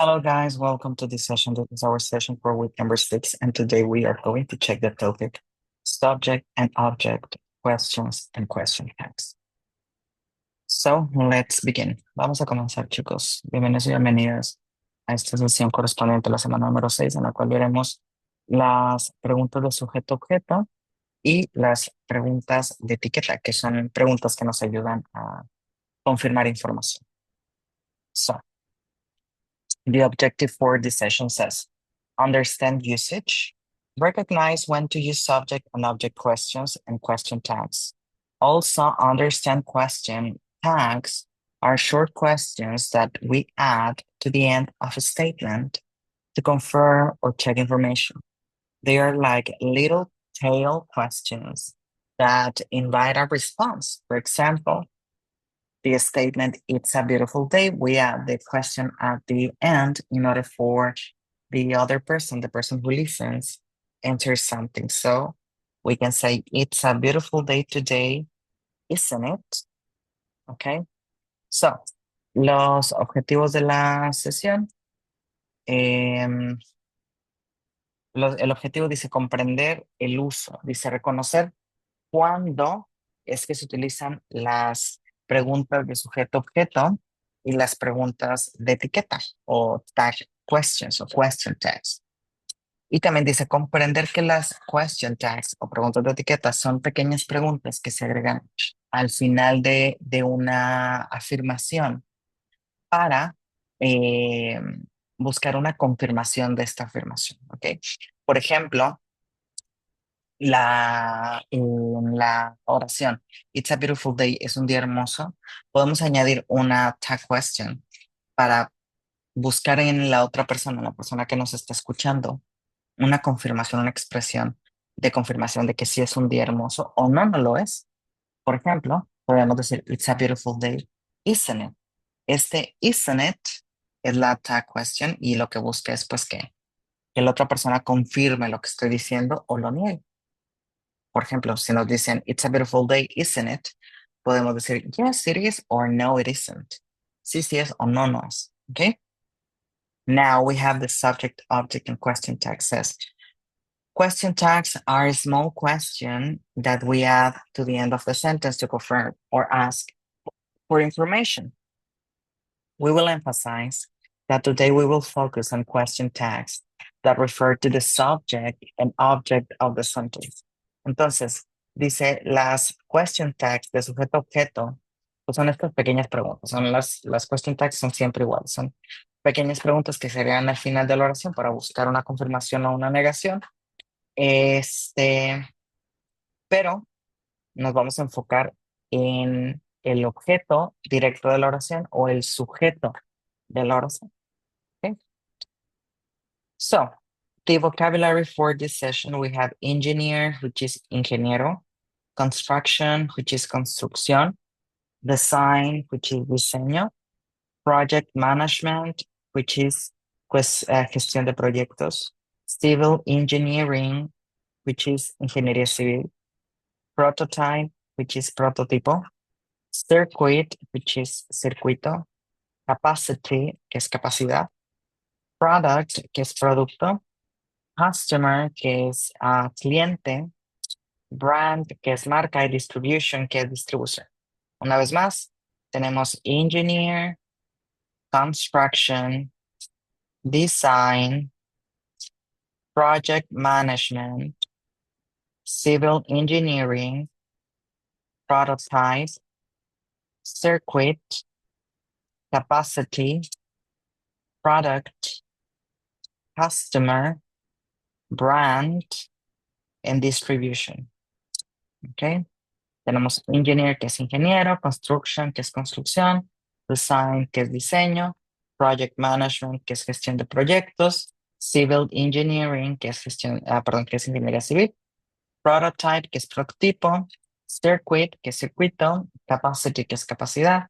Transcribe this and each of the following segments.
Hello, guys. Welcome to this session. This is our session for week number 6, and today we are going to check the topic subject and object, questions and question tags. So, let's begin. Vamos a comenzar, chicos. Bienvenidos y bienvenidas a esta sesión correspondiente a la semana número 6, en la cual veremos las preguntas de sujeto-objeto y las preguntas de etiqueta, que son preguntas que nos ayudan a confirmar información. So, the objective for this session says, understand usage, recognize when to use subject and object questions and question tags. Also, understand question tags are short questions that we add to the end of a statement to confirm or check information. They are like little tail questions that invite a response. For example, the statement, it's a beautiful day, we add the question at the end in order for the other person, the person who listens, enter something. So we can say, it's a beautiful day today, isn't it? Okay. So, los objetivos de la sesión. El objetivo dice comprender el uso, dice reconocer cuándo es que se utilizan las preguntas de sujeto-objeto y las preguntas de etiqueta o tag questions o question tags. Y también dice comprender que las question tags o preguntas de etiqueta son pequeñas preguntas que se agregan al final de una afirmación para buscar una confirmación de esta afirmación. ¿Ok? Por ejemplo, en la oración It's a beautiful day, es un día hermoso, podemos añadir una tag question para buscar en la otra persona, la persona que nos está escuchando, una confirmación, una expresión de confirmación de que sí es un día hermoso o no, no lo es. Por ejemplo, podemos decir It's a beautiful day, isn't it? Este isn't it es la tag question y lo que busca es pues que la otra persona confirme lo que estoy diciendo o lo niegue. Por ejemplo, si nos dicen, it's a beautiful day, isn't it? Podemos decir, yes, it is, or no, it isn't. Sí, sí es, o no, no es. Okay? Now we have the subject, object, and question tag says. Question tags are a small question that we add to the end of the sentence to confirm or ask for information. We will emphasize that today we will focus on question tags that refer to the subject and object of the sentence. Entonces, dice, las question tags de sujeto-objeto, pues son estas pequeñas preguntas. Son las question tags son siempre iguales. Son pequeñas preguntas que serían al final de la oración para buscar una confirmación o una negación. Pero nos vamos a enfocar en el objeto directo de la oración o el sujeto de la oración. Okay. So, the vocabulary for this session, we have engineer, which is ingeniero, construction, which is construcción, design, which is diseño, project management, which is pues, gestión de proyectos, civil engineering, which is ingeniería civil, prototype, which is prototipo, circuit, which is circuito, capacity, que es capacidad, product, que es producto, customer, que es cliente, brand, que es marca, y distribution, que es distribución. Una vez más, tenemos engineer, construction, design, project management, civil engineering, prototype, circuit, capacity, product, customer, brand, and distribution. Okay. Tenemos engineer, que es ingeniero, construction, que es construcción, design, que es diseño, project management, que es gestión de proyectos, civil engineering, que es que es ingeniería civil, prototype, que es prototipo, circuit, que es circuito, capacity, que es capacidad,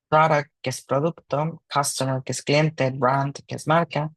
product, que es producto, customer, que es cliente, brand, que es marca,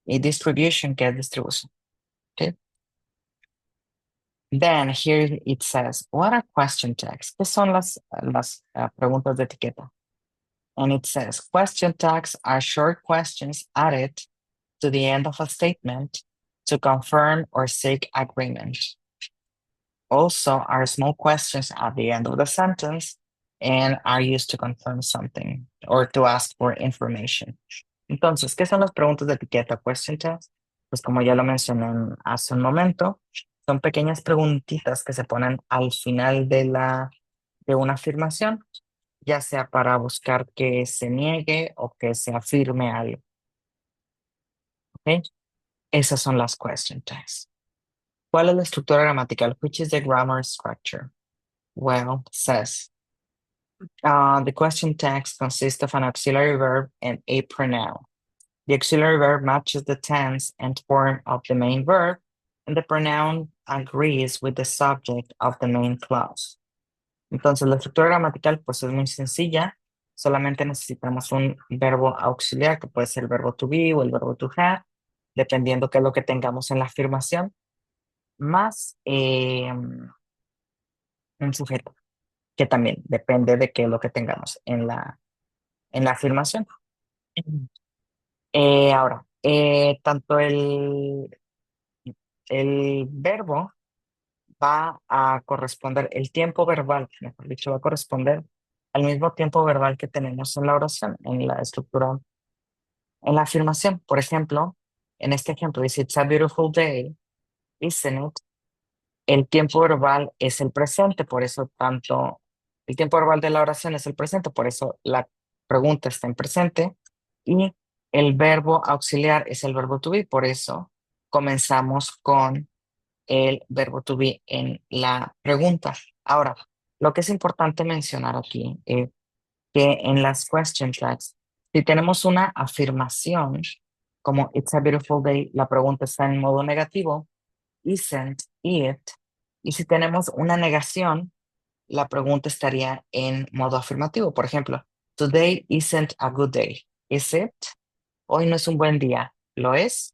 y distribution, que es distribución. Okay. Then here it says, what are question tags? ¿Qué son las preguntas de etiqueta? And it says question tags are short questions added to the end of a statement to confirm or seek agreement. Also are small questions at the end of the sentence and are used to confirm something or to ask for information. Entonces, ¿qué son las preguntas de etiqueta question tags? Pues como ya lo mencioné hace un momento, son pequeñas preguntitas que se ponen al final de una afirmación, ya sea para buscar que se niegue o que se afirme algo. ¿Ok? Esas son las question tags. ¿Cuál es la estructura gramatical? Which is the grammar structure? Well, says the question text consists of an auxiliary verb and a pronoun. The auxiliary verb matches the tense and form of the main verb, and the pronoun agrees with the subject of the main clause. Entonces, la estructura gramatical pues es muy sencilla. Solamente necesitamos un verbo auxiliar, que puede ser el verbo to be o el verbo to have, dependiendo qué es lo que tengamos en la afirmación, más un sujeto, que también depende de qué es lo que tengamos en la afirmación. Ahora, tanto el verbo va a corresponder, el tiempo verbal, mejor dicho, va a corresponder al mismo tiempo verbal que tenemos en la oración, en la estructura, en la afirmación. Por ejemplo, en este ejemplo dice, It's a beautiful day, isn't it? El tiempo verbal es el presente, por eso tanto el tiempo verbal de la oración es el presente, por eso la pregunta está en presente y el verbo auxiliar es el verbo to be, por eso comenzamos con el verbo to be en la pregunta. Ahora, lo que es importante mencionar aquí es que en las question tags, si tenemos una afirmación como It's a beautiful day, la pregunta está en modo negativo, isn't it, y si tenemos una negación, la pregunta estaría en modo afirmativo. Por ejemplo, Today isn't a good day. Is it? Hoy no es un buen día. ¿Lo es?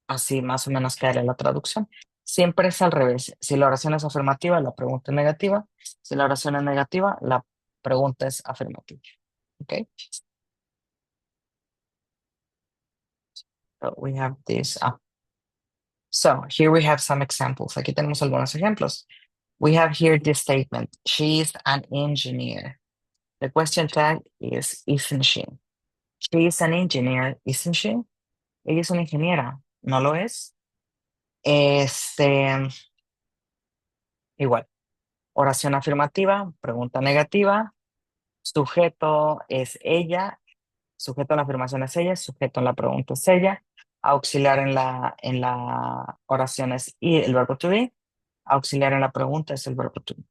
Así más o menos quedaría la traducción. Siempre es al revés. Si la oración es afirmativa, la pregunta es negativa. Si la oración es negativa, la pregunta es afirmativa. Okay? So we have this. So here we have some examples. Aquí tenemos algunos ejemplos. We have here this statement. She is an engineer. The question tag is, isn't she? She is an engineer, isn't she? Ella es una ingeniera, ¿no lo es? Este, igual, oración afirmativa, pregunta negativa, sujeto es ella, sujeto en la afirmación es ella, sujeto en la pregunta es ella, auxiliar en la oración es y el verbo to be, auxiliar en la pregunta es el verbo to be.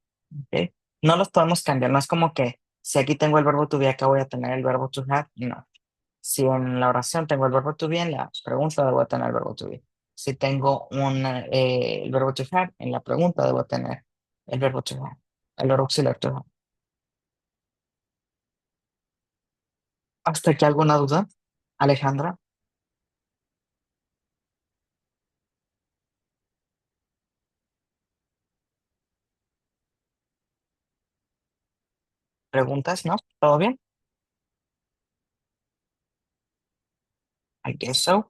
¿Ok? No los podemos cambiar, no es como que si aquí tengo el verbo to be, acá voy a tener el verbo to have, no. Si en la oración tengo el verbo to be, en la pregunta debo tener el verbo to be. Si tengo el verbo to have, en la pregunta debo tener el verbo to have, el verbo auxiliar to have. ¿Hasta aquí alguna duda, Alejandra? ¿Preguntas? ¿No? ¿Todo bien? I guess so.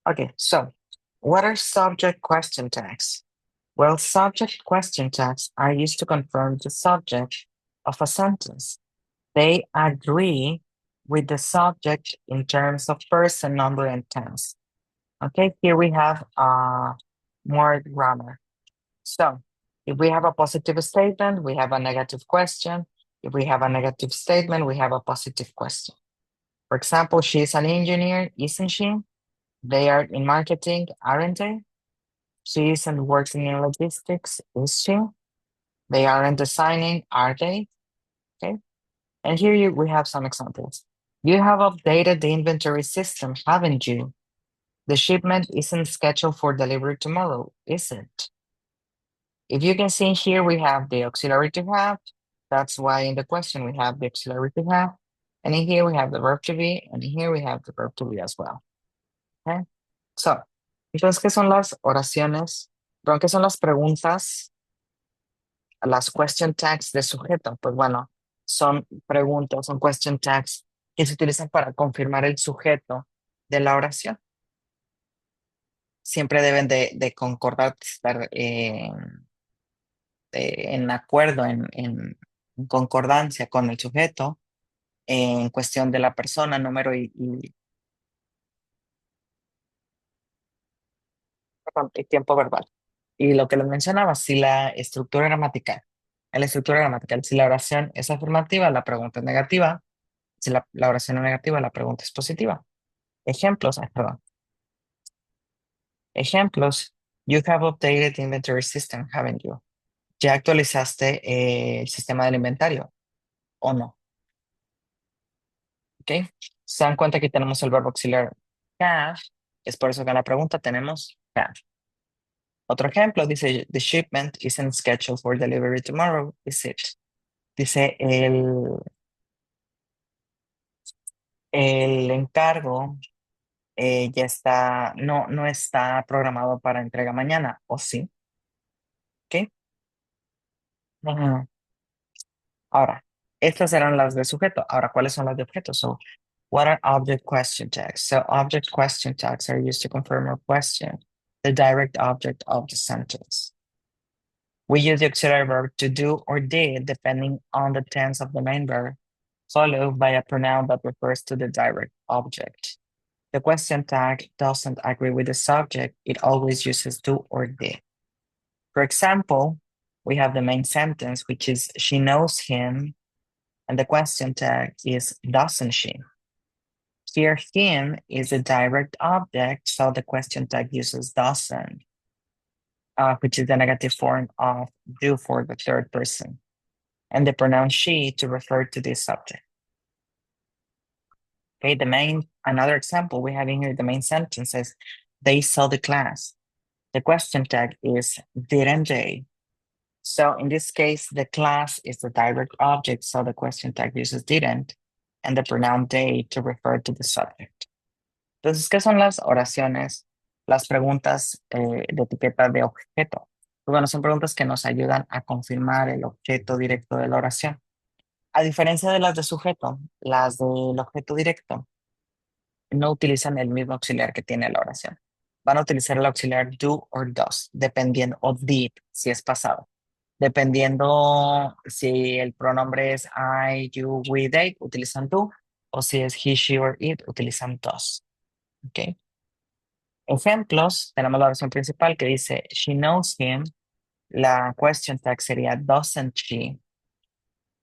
Okay, so what are subject question tags? Well, subject question tags are used to confirm the subject of a sentence. They agree with the subject in terms of person, number, and tense. Okay, here we have more grammar. So if we have a positive statement, we have a negative question. If we have a negative statement, we have a positive question. For example, she's an engineer, isn't she? They are in marketing, aren't they? She isn't working in logistics, is she? They aren't designing, are they? Okay. And we have some examples. You have updated the inventory system, haven't you? The shipment isn't scheduled for delivery tomorrow, is it? If you can see here, we have the auxiliary to have. That's why in the question we have the auxiliary to have. And in here we have the verb to be, and in here we have the verb to be as well. Okay? So, entonces, ¿qué son las oraciones? Perdón, ¿qué son las preguntas? Las question tags de sujeto. Pues bueno, son preguntas, son question tags que se utilizan para confirmar el sujeto de la oración. Siempre deben de concordar, estar en acuerdo, en concordancia con el sujeto en cuestión de la persona, número y tiempo verbal. Y lo que les mencionaba, si la estructura gramatical, en la estructura gramatical, si la oración es afirmativa, la pregunta es negativa. Si la oración es negativa, la pregunta es positiva. Ejemplos, perdón. Ejemplos. You have updated the inventory system, haven't you? ¿Ya actualizaste el sistema del inventario o no? ¿Ok? Se dan cuenta que tenemos el verbo auxiliar have. Es por eso que en la pregunta tenemos have. Otro ejemplo dice, the shipment isn't scheduled for delivery tomorrow, is it? Dice, el encargo ya está, no está programado para entrega mañana, ¿o sí? ¿Ok? Ujú. Ahora, estas eran las de sujeto. Ahora, ¿cuáles son las de objeto? So, what are object question tags? So, object question tags are used to confirm a question, the direct object of the sentence. We use the auxiliary verb to do or did depending on the tense of the main verb, followed by a pronoun that refers to the direct object. The question tag doesn't agree with the subject. It always uses do or did. For example, we have the main sentence, which is she knows him, and the question tag is doesn't she? Here, him is a direct object, so the question tag uses doesn't, which is the negative form of do for the third person, and the pronoun she to refer to this subject. Okay, another example we have in here, the main sentence is they saw the class. The question tag is didn't they? So in this case, the class is the direct object, so the question tag uses didn't, and the pronoun they to refer to the subject. Entonces, ¿qué son las oraciones? Las preguntas de etiqueta de objeto. Pues bueno, son preguntas que nos ayudan a confirmar el objeto directo de la oración. A diferencia de las de sujeto, las del objeto directo no utilizan el mismo auxiliar que tiene la oración. Van a utilizar el auxiliar do or does, dependiendo, o did, si es pasado. Dependiendo si el pronombre es I, you, we, they, utilizan do, o si es he, she, or it, utilizan does. ¿Ok? Ejemplos, tenemos la oración principal que dice she knows him. La question tag sería doesn't she.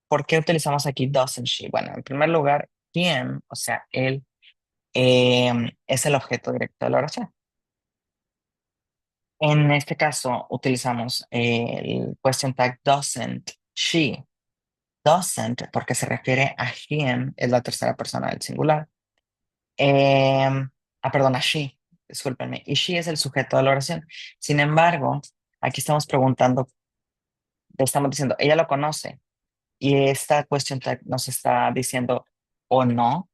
¿Por qué utilizamos aquí doesn't she? Bueno, en primer lugar, him, o sea, él, es el objeto directo de la oración. En este caso, utilizamos el question tag doesn't she. Doesn't, porque se refiere a him, es la tercera persona del singular. Perdón, a she, discúlpenme. Y she es el sujeto de la oración. Sin embargo, aquí estamos preguntando, le estamos diciendo, ella lo conoce. Y esta question tag nos está diciendo o no.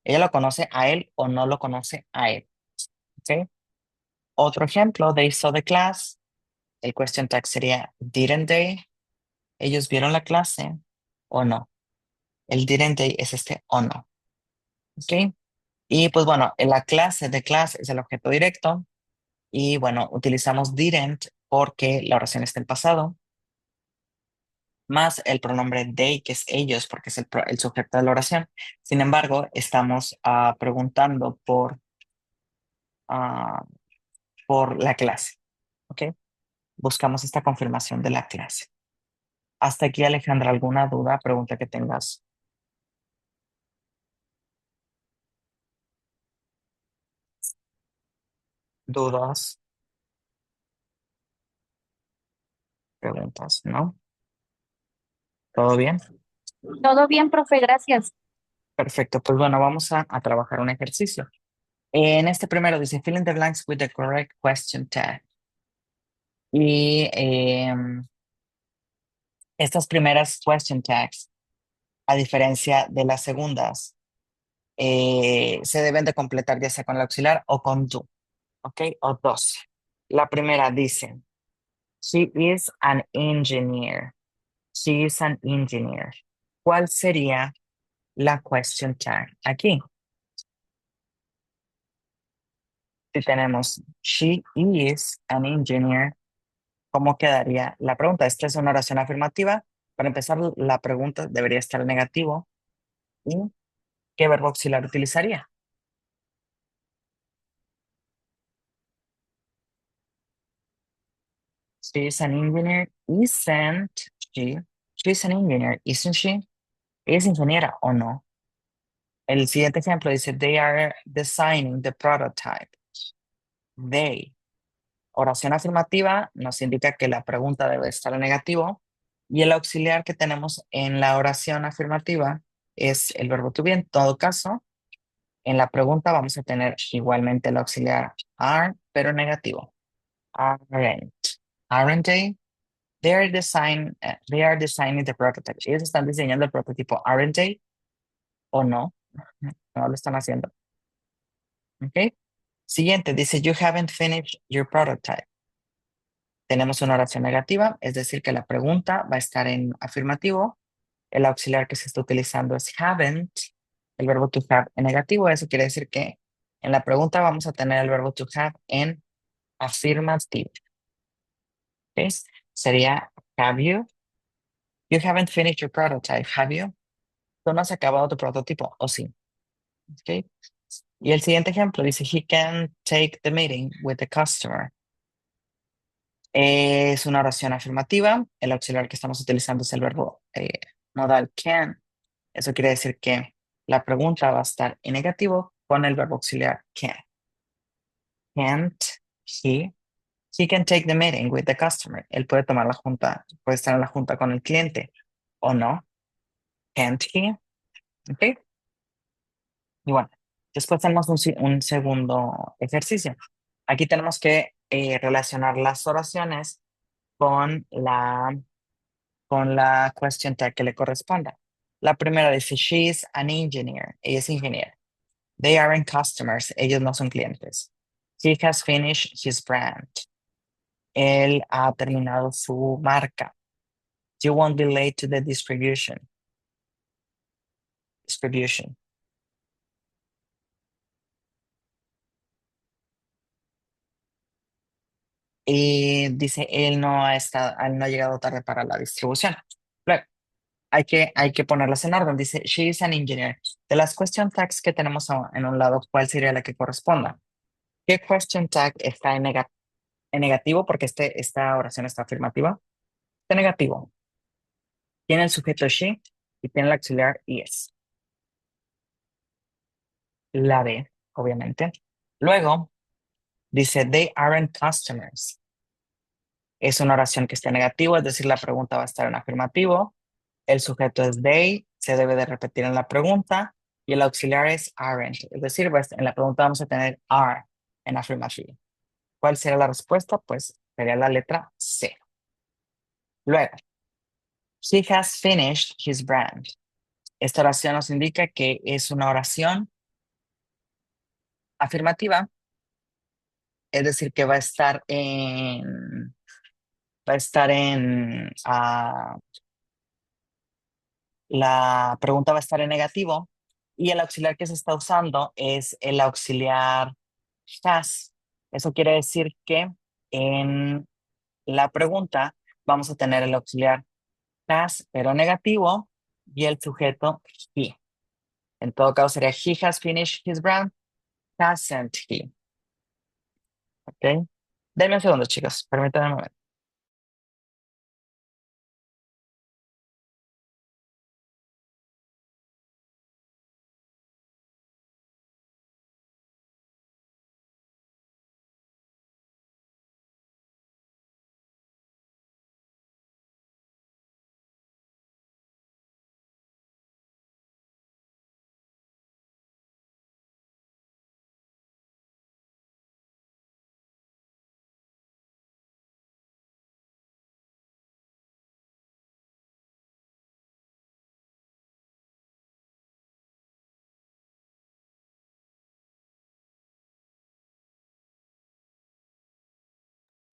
Ella lo conoce a él o no lo conoce a él. ¿Ok? Otro ejemplo, they saw the class. El question tag sería didn't they. ¿Ellos vieron la clase o no? El didn't they es este o no. ¿Ok? Y pues bueno, en la clase de class es el objeto directo. Y bueno, utilizamos didn't porque la oración está en pasado, más el pronombre they, que es ellos, porque es el sujeto de la oración. Sin embargo, estamos preguntando ah, por la clase. ¿Ok? Buscamos esta confirmación de la clase. Hasta aquí, Alejandra, ¿alguna duda, pregunta que tengas? ¿Dudas, preguntas? ¿No? ¿Todo bien? Todo bien, profe, gracias. Perfecto, pues bueno, vamos a trabajar un ejercicio. En este primero dice, fill in the blanks with the correct question tag. Y estas primeras question tags, a diferencia de las segundas, se deben de completar ya sea con el auxiliar o con do, ¿ok? O dos. La primera dice, she is an engineer. She is an engineer. ¿Cuál sería la question tag aquí? Si tenemos she is an engineer, ¿cómo quedaría la pregunta? Esta es una oración afirmativa. Para empezar, la pregunta debería estar en negativo. ¿Y qué verbo auxiliar utilizaría? She is an engineer, isn't she? She's an engineer, isn't she? ¿Es ingeniera o no? El siguiente ejemplo dice, they are designing the prototype. They. Oración afirmativa nos indica que la pregunta debe estar en negativo y el auxiliar que tenemos en la oración afirmativa es el verbo to be. En todo caso, en la pregunta vamos a tener igualmente el auxiliar are, pero negativo. Aren't. Aren't they? They are designing the prototype. Ellos están diseñando el prototipo, aren't they? ¿O no? No lo están haciendo. ¿Ok? Siguiente, dice, you haven't finished your prototype. Tenemos una oración negativa, es decir, que la pregunta va a estar en afirmativo. El auxiliar que se está utilizando es haven't, el verbo to have en negativo. Eso quiere decir que en la pregunta vamos a tener el verbo to have en afirmativo. ¿Ok? Sería, have you? You haven't finished your prototype, have you? Tú no has acabado tu prototipo, ¿o sí? ¿Ok? Y el siguiente ejemplo dice, he can take the meeting with the customer. Es una oración afirmativa. El auxiliar que estamos utilizando es el verbo modal can. Eso quiere decir que la pregunta va a estar en negativo con el verbo auxiliar can. Can't he? He can take the meeting with the customer. Él puede tomar la junta, puede estar en la junta con el cliente o no. Can't he? ¿Ok? Y bueno, después tenemos un segundo ejercicio. Aquí tenemos que relacionar las oraciones con la question tag que le corresponda. La primera dice, she is an engineer. Ella es ingeniera. They aren't customers. Ellos no son clientes. He has finished his brand. Él ha terminado su marca. You won't be late to the distribution. Distribution. Y dice, él no ha llegado tarde para la distribución. Luego, hay que ponerlas en orden. Dice, she is an engineer. De las question tags que tenemos en un lado, ¿cuál sería la que corresponda? ¿Qué question tag está en negativo? Porque esta oración está afirmativa. Está negativo. Tiene el sujeto she y tiene el auxiliar is. La D, obviamente. Luego, dice, they aren't customers. Es una oración que está en negativo, es decir, la pregunta va a estar en afirmativo. El sujeto es they, se debe de repetir en la pregunta. Y el auxiliar es aren't. Es decir, pues, en la pregunta vamos a tener are en afirmativo. ¿Cuál será la respuesta? Pues sería la letra C. Luego, he has finished his brand. Esta oración nos indica que es una oración afirmativa, es decir, que la pregunta va a estar en negativo y el auxiliar que se está usando es el auxiliar has. Eso quiere decir que en la pregunta vamos a tener el auxiliar has, pero negativo, y el sujeto he. En todo caso sería he has finished his brand, hasn't he. ¿Ok? Denme un segundo, chicos. Permítanme un momento.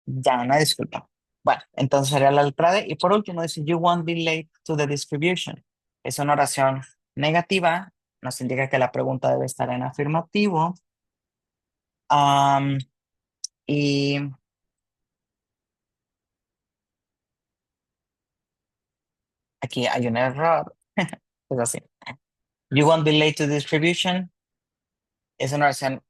Ya, una disculpa. Bueno, entonces sería la letra D. Y por último dice, you won't be late to the distribution. Es una oración negativa, nos indica que la pregunta debe estar en afirmativo. Am, y aquí hay un error. Es así. You won't be late to distribution. Es una oración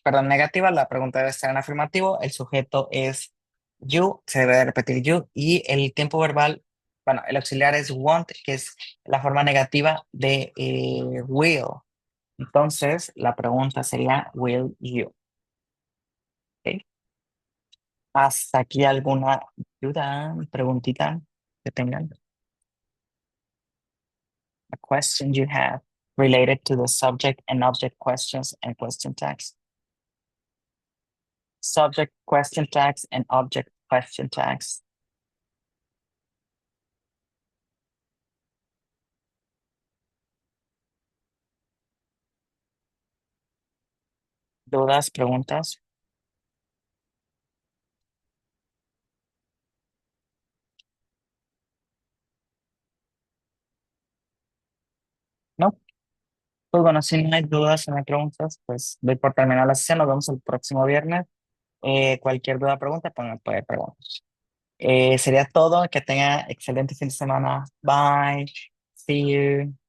perdón, negativa. La pregunta debe estar en afirmativo. El sujeto es you, se debe de repetir you. Y el tiempo verbal, bueno, el auxiliar es won't, que es la forma negativa de will. Entonces, la pregunta sería, will you? ¿Ok? ¿Hasta aquí alguna duda, preguntita que tengan? A question you have related to the subject and object questions and question tags. Subject question tags and object question tags. ¿Dudas, preguntas? ¿No? Pues bueno, si no hay dudas, si no hay preguntas, pues doy por terminar la sesión. Nos vemos el próximo viernes. Cualquier duda, pregunta, pues me puede preguntar. Sería todo. Que tenga excelente fin de semana. Bye. See you.